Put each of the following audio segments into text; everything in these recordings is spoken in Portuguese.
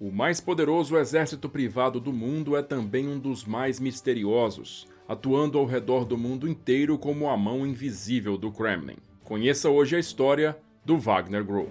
O mais poderoso exército privado do mundo é também um dos mais misteriosos, atuando ao redor do mundo inteiro como a mão invisível do Kremlin. Conheça hoje a história do Wagner Group.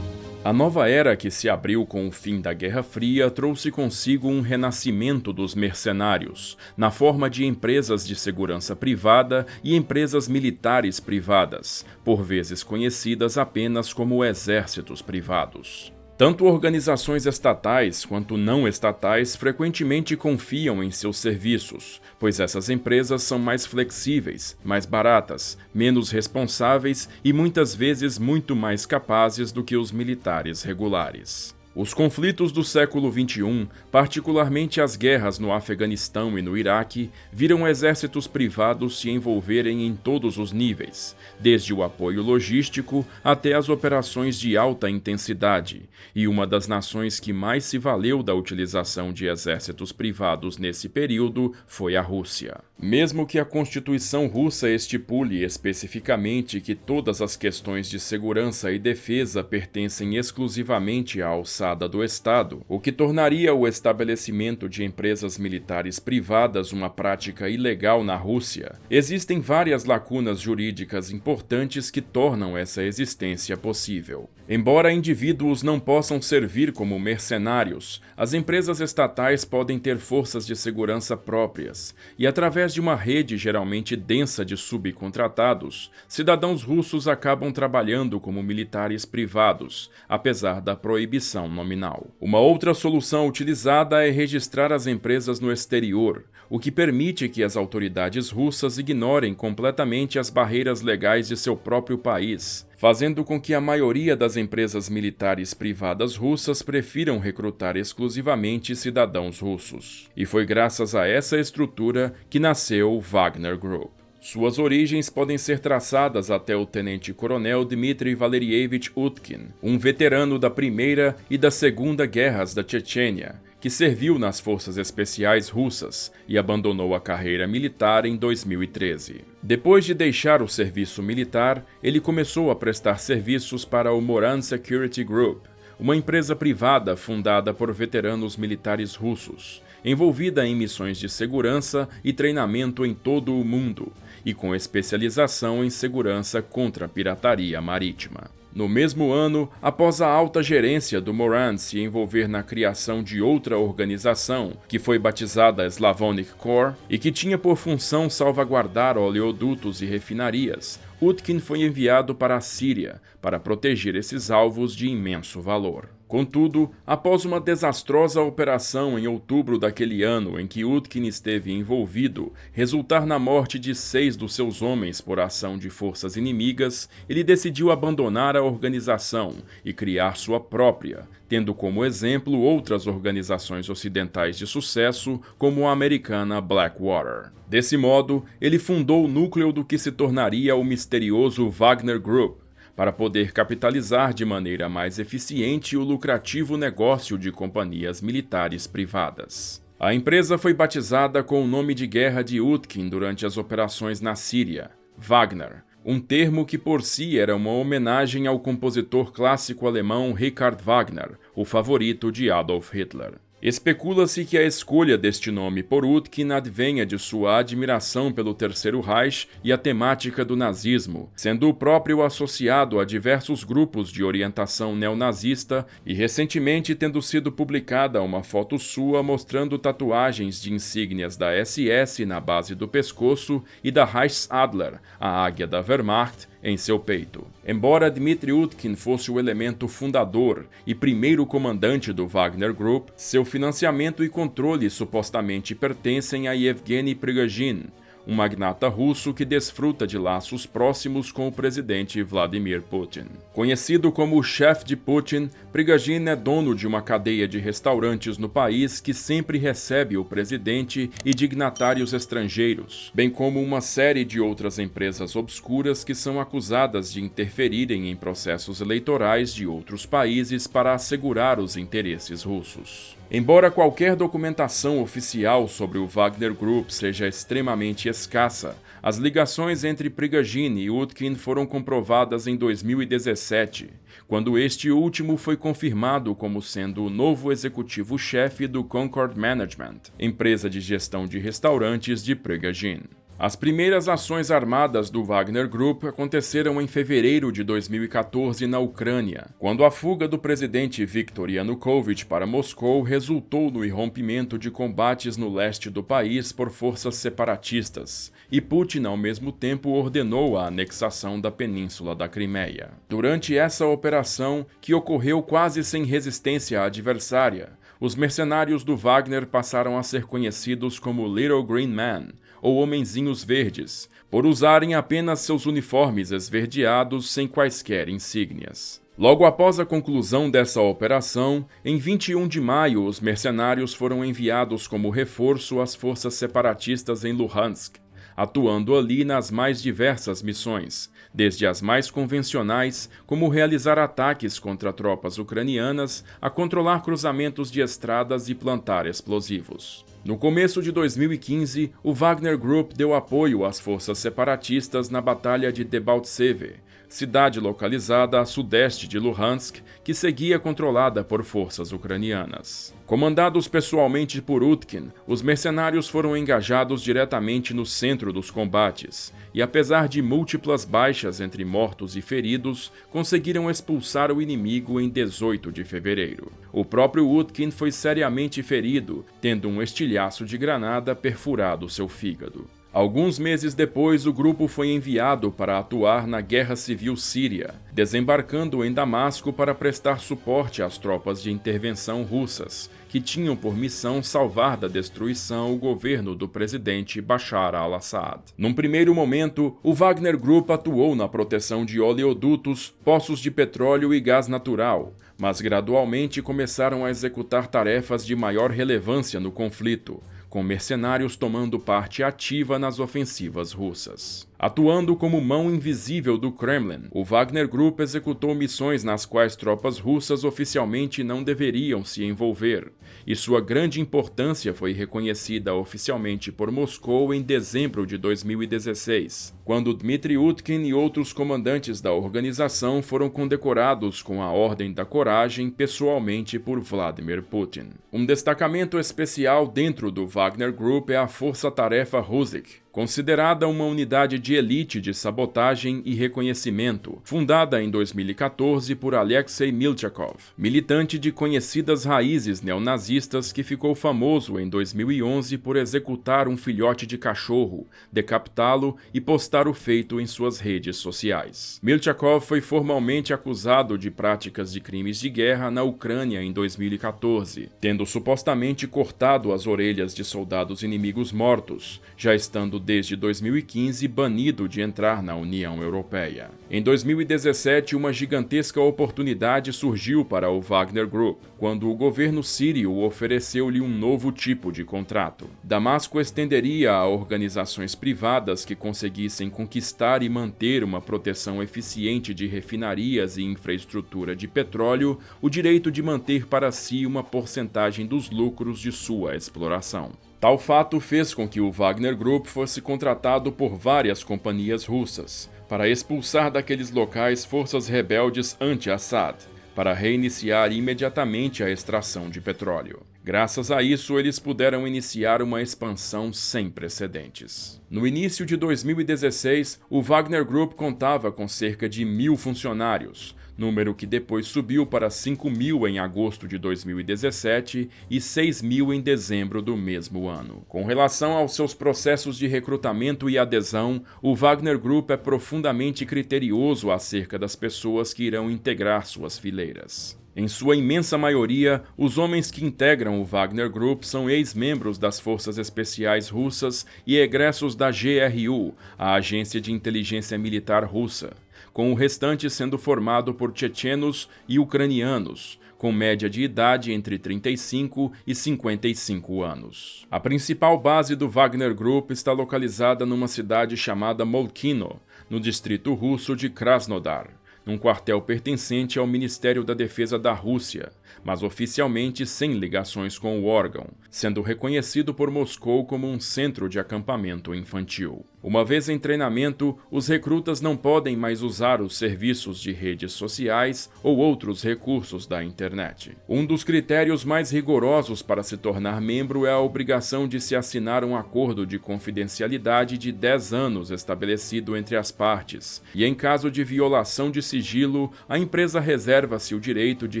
A nova era que se abriu com o fim da Guerra Fria trouxe consigo um renascimento dos mercenários, na forma de empresas de segurança privada e empresas militares privadas, por vezes conhecidas apenas como exércitos privados. Tanto organizações estatais quanto não estatais frequentemente confiam em seus serviços, pois essas empresas são mais flexíveis, mais baratas, menos responsáveis e muitas vezes muito mais capazes do que os militares regulares. Os conflitos do século XXI, particularmente as guerras no Afeganistão e no Iraque, viram exércitos privados se envolverem em todos os níveis, desde o apoio logístico até as operações de alta intensidade, e uma das nações que mais se valeu da utilização de exércitos privados nesse período foi a Rússia. Mesmo que a Constituição russa estipule especificamente que todas as questões de segurança e defesa pertencem exclusivamente à alçada do Estado, o que tornaria o estabelecimento de empresas militares privadas uma prática ilegal na Rússia, existem várias lacunas jurídicas importantes que tornam essa existência possível. Embora indivíduos não possam servir como mercenários, as empresas estatais podem ter forças de segurança próprias, e através de uma rede geralmente densa de subcontratados, cidadãos russos acabam trabalhando como militares privados, apesar da proibição nominal. Uma outra solução utilizada é registrar as empresas no exterior, o que permite que as autoridades russas ignorem completamente as barreiras legais de seu próprio país, fazendo com que a maioria das empresas militares privadas russas prefiram recrutar exclusivamente cidadãos russos. E foi graças a essa estrutura que nasceu o Wagner Group. Suas origens podem ser traçadas até o tenente-coronel Dmitry Valerievich Utkin, um veterano da Primeira e da Segunda Guerras da Chechênia, que serviu nas Forças Especiais Russas e abandonou a carreira militar em 2013. Depois de deixar o serviço militar, ele começou a prestar serviços para o Moran Security Group, uma empresa privada fundada por veteranos militares russos, envolvida em missões de segurança e treinamento em todo o mundo, e com especialização em segurança contra a pirataria marítima. No mesmo ano, após a alta gerência do Moran se envolver na criação de outra organização, que foi batizada Slavonic Corps, e que tinha por função salvaguardar oleodutos e refinarias, Utkin foi enviado para a Síria para proteger esses alvos de imenso valor. Contudo, após uma desastrosa operação em outubro daquele ano em que Utkin esteve envolvido, resultar na morte de 6 dos seus homens por ação de forças inimigas, ele decidiu abandonar a organização e criar sua própria, tendo como exemplo outras organizações ocidentais de sucesso, como a americana Blackwater. Desse modo, ele fundou o núcleo do que se tornaria o misterioso Wagner Group, para poder capitalizar de maneira mais eficiente o lucrativo negócio de companhias militares privadas. A empresa foi batizada com o nome de guerra de Utkin durante as operações na Síria, Wagner, um termo que por si era uma homenagem ao compositor clássico alemão Richard Wagner, o favorito de Adolf Hitler. Especula-se que a escolha deste nome por Utkin advenha de sua admiração pelo Terceiro Reich e a temática do nazismo, sendo o próprio associado a diversos grupos de orientação neonazista e recentemente tendo sido publicada uma foto sua mostrando tatuagens de insígnias da SS na base do pescoço e da Reichsadler, a águia da Wehrmacht, em seu peito. Embora Dmitry Utkin fosse o elemento fundador e primeiro comandante do Wagner Group, seu financiamento e controle supostamente pertencem a Yevgeny Prigozhin, um magnata russo que desfruta de laços próximos com o presidente Vladimir Putin. Conhecido como o chefe de Putin, Prigozhin é dono de uma cadeia de restaurantes no país que sempre recebe o presidente e dignatários estrangeiros, bem como uma série de outras empresas obscuras que são acusadas de interferirem em processos eleitorais de outros países para assegurar os interesses russos. Embora qualquer documentação oficial sobre o Wagner Group seja extremamente escassa, As ligações entre Prigozhin e Utkin foram comprovadas em 2017, quando este último foi confirmado como sendo o novo executivo-chefe do Concord Management, empresa de gestão de restaurantes de Prigozhin. As primeiras ações armadas do Wagner Group aconteceram em fevereiro de 2014 na Ucrânia, quando a fuga do presidente Viktor Yanukovych para Moscou resultou no irrompimento de combates no leste do país por forças separatistas, e Putin ao mesmo tempo ordenou a anexação da península da Crimeia. Durante essa operação, que ocorreu quase sem resistência adversária, os mercenários do Wagner passaram a ser conhecidos como Little Green Men, ou Homenzinhos Verdes, por usarem apenas seus uniformes esverdeados sem quaisquer insígnias. Logo após a conclusão dessa operação, em 21 de maio, os mercenários foram enviados como reforço às forças separatistas em Luhansk, atuando ali nas mais diversas missões, desde as mais convencionais, como realizar ataques contra tropas ucranianas, a controlar cruzamentos de estradas e plantar explosivos. No começo de 2015, o Wagner Group deu apoio às forças separatistas na Batalha de Debaltseve, cidade localizada a sudeste de Luhansk, que seguia controlada por forças ucranianas. Comandados pessoalmente por Utkin, os mercenários foram engajados diretamente no centro dos combates, e apesar de múltiplas baixas entre mortos e feridos, conseguiram expulsar o inimigo em 18 de fevereiro. O próprio Utkin foi seriamente ferido, tendo um estilhaço de granada perfurado seu fígado. Alguns meses depois, o grupo foi enviado para atuar na Guerra Civil Síria, desembarcando em Damasco para prestar suporte às tropas de intervenção russas, que tinham por missão salvar da destruição o governo do presidente Bashar al-Assad. Num primeiro momento, o Wagner Group atuou na proteção de oleodutos, poços de petróleo e gás natural, mas gradualmente começaram a executar tarefas de maior relevância no conflito, com mercenários tomando parte ativa nas ofensivas russas. Atuando como mão invisível do Kremlin, o Wagner Group executou missões nas quais tropas russas oficialmente não deveriam se envolver, e sua grande importância foi reconhecida oficialmente por Moscou em dezembro de 2016, quando Dmitry Utkin e outros comandantes da organização foram condecorados com a Ordem da Coragem pessoalmente por Vladimir Putin. Um destacamento especial dentro do Wagner Group é a Força Tarefa Russik, considerada uma unidade de elite de sabotagem e reconhecimento, fundada em 2014 por Alexei Milchakov, militante de conhecidas raízes neonazistas que ficou famoso em 2011 por executar um filhote de cachorro, decapitá-lo e postar o feito em suas redes sociais. Milchakov foi formalmente acusado de práticas de crimes de guerra na Ucrânia em 2014, tendo supostamente cortado as orelhas de soldados inimigos mortos, já estando desde 2015 banido de entrar na União Europeia. Em 2017, uma gigantesca oportunidade surgiu para o Wagner Group, quando o governo sírio ofereceu-lhe um novo tipo de contrato. Damasco estenderia a organizações privadas que conseguissem conquistar e manter uma proteção eficiente de refinarias e infraestrutura de petróleo o direito de manter para si uma porcentagem dos lucros de sua exploração. Tal fato fez com que o Wagner Group fosse contratado por várias companhias russas para expulsar daqueles locais forças rebeldes anti-Assad, para reiniciar imediatamente a extração de petróleo. Graças a isso, eles puderam iniciar uma expansão sem precedentes. No início de 2016, o Wagner Group contava com cerca de 1.000 funcionários, número que depois subiu para 5.000 em agosto de 2017 e 6.000 em dezembro do mesmo ano. Com relação aos seus processos de recrutamento e adesão, o Wagner Group é profundamente criterioso acerca das pessoas que irão integrar suas fileiras. Em sua imensa maioria, os homens que integram o Wagner Group são ex-membros das Forças Especiais Russas e egressos da GRU, a agência de inteligência militar russa, com o restante sendo formado por chechenos e ucranianos, com média de idade entre 35 e 55 anos. A principal base do Wagner Group está localizada numa cidade chamada Molkino, no distrito russo de Krasnodar, num quartel pertencente ao Ministério da Defesa da Rússia, mas oficialmente sem ligações com o órgão, sendo reconhecido por Moscou como um centro de acampamento infantil. Uma vez em treinamento, os recrutas não podem mais usar os serviços de redes sociais ou outros recursos da internet. Um dos critérios mais rigorosos para se tornar membro é a obrigação de se assinar um acordo de confidencialidade de 10 anos estabelecido entre as partes, e em caso de violação de sigilo, a empresa reserva-se o direito de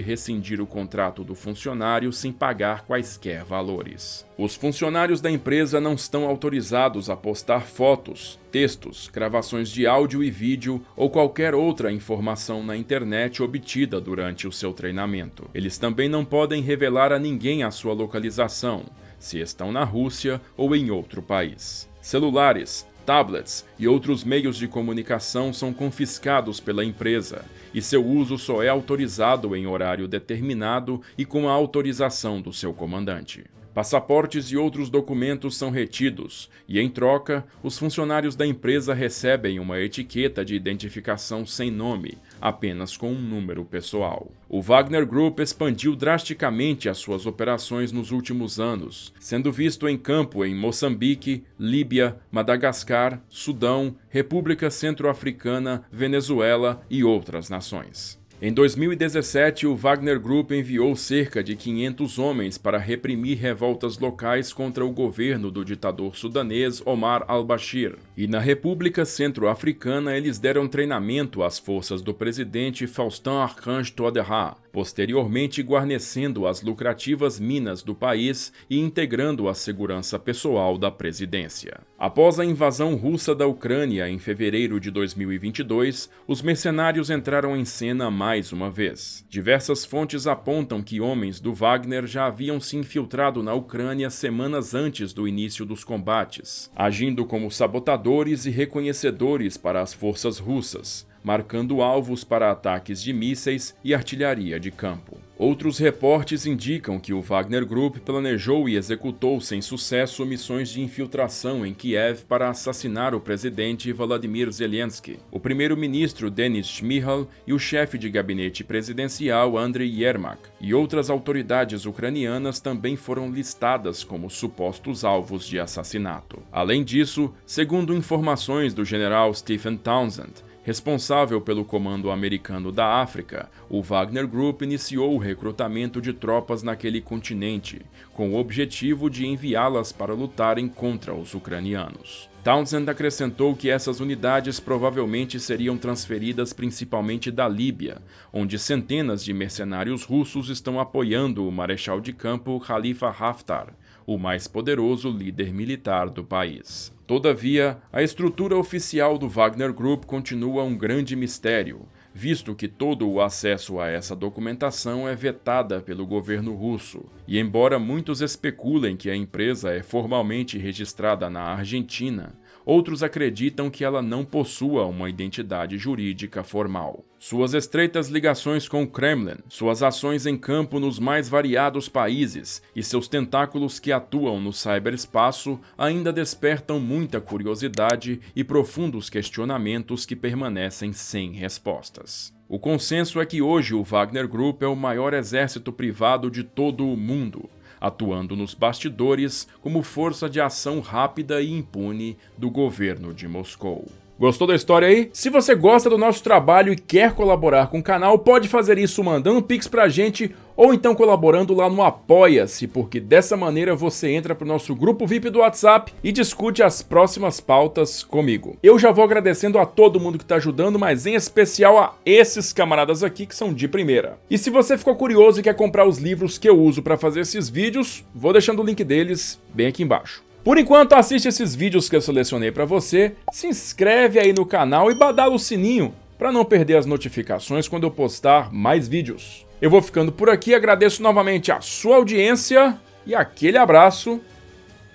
rescindir o contrato do funcionário sem pagar quaisquer valores. Os funcionários da empresa não estão autorizados a postar fotos, textos, gravações de áudio e vídeo ou qualquer outra informação na internet obtida durante o seu treinamento. Eles também não podem revelar a ninguém a sua localização, se estão na Rússia ou em outro país. Celulares, tablets e outros meios de comunicação são confiscados pela empresa, e seu uso só é autorizado em horário determinado e com a autorização do seu comandante. Passaportes e outros documentos são retidos e, em troca, os funcionários da empresa recebem uma etiqueta de identificação sem nome, apenas com um número pessoal. O Wagner Group expandiu drasticamente as suas operações nos últimos anos, sendo visto em campo em Moçambique, Líbia, Madagascar, Sudão, República Centro-Africana, Venezuela e outras nações. Em 2017, o Wagner Group enviou cerca de 500 homens para reprimir revoltas locais contra o governo do ditador sudanês Omar al-Bashir. E na República Centro-Africana, eles deram treinamento às forças do presidente Faustin-Archange Touadéra, posteriormente guarnecendo as lucrativas minas do país e integrando a segurança pessoal da presidência. Após a invasão russa da Ucrânia em fevereiro de 2022, os mercenários entraram em cena mais uma vez. Diversas fontes apontam que homens do Wagner já haviam se infiltrado na Ucrânia semanas antes do início dos combates, agindo como sabotadores e reconhecedores para as forças russas, marcando alvos para ataques de mísseis e artilharia de campo. Outros reportes indicam que o Wagner Group planejou e executou sem sucesso missões de infiltração em Kiev para assassinar o presidente Volodymyr Zelensky, o primeiro-ministro Denis Shmyhal e o chefe de gabinete presidencial Andriy Yermak, e outras autoridades ucranianas também foram listadas como supostos alvos de assassinato. Além disso, segundo informações do general Stephen Townsend, responsável pelo Comando Americano da África, o Wagner Group iniciou o recrutamento de tropas naquele continente, com o objetivo de enviá-las para lutarem contra os ucranianos. Townsend acrescentou que essas unidades provavelmente seriam transferidas principalmente da Líbia, onde centenas de mercenários russos estão apoiando o marechal de campo Khalifa Haftar, o mais poderoso líder militar do país. Todavia, a estrutura oficial do Wagner Group continua um grande mistério, visto que todo o acesso a essa documentação é vetada pelo governo russo, e embora muitos especulem que a empresa é formalmente registrada na Argentina, outros acreditam que ela não possua uma identidade jurídica formal. Suas estreitas ligações com o Kremlin, suas ações em campo nos mais variados países e seus tentáculos que atuam no ciberespaço ainda despertam muita curiosidade e profundos questionamentos que permanecem sem respostas. O consenso é que hoje o Wagner Group é o maior exército privado de todo o mundo, atuando nos bastidores como força de ação rápida e impune do governo de Moscou. Gostou da história aí? Se você gosta do nosso trabalho e quer colaborar com o canal, pode fazer isso mandando um pix pra gente ou então colaborando lá no Apoia-se, porque dessa maneira você entra pro nosso grupo VIP do WhatsApp e discute as próximas pautas comigo. Eu já vou agradecendo a todo mundo que tá ajudando, mas em especial a esses camaradas aqui que são de primeira. E se você ficou curioso e quer comprar os livros que eu uso para fazer esses vídeos, vou deixando o link deles bem aqui embaixo. Por enquanto, assiste esses vídeos que eu selecionei para você, se inscreve aí no canal e badala o sininho para não perder as notificações quando eu postar mais vídeos. Eu vou ficando por aqui, agradeço novamente a sua audiência e aquele abraço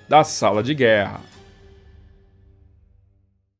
da Sala de Guerra.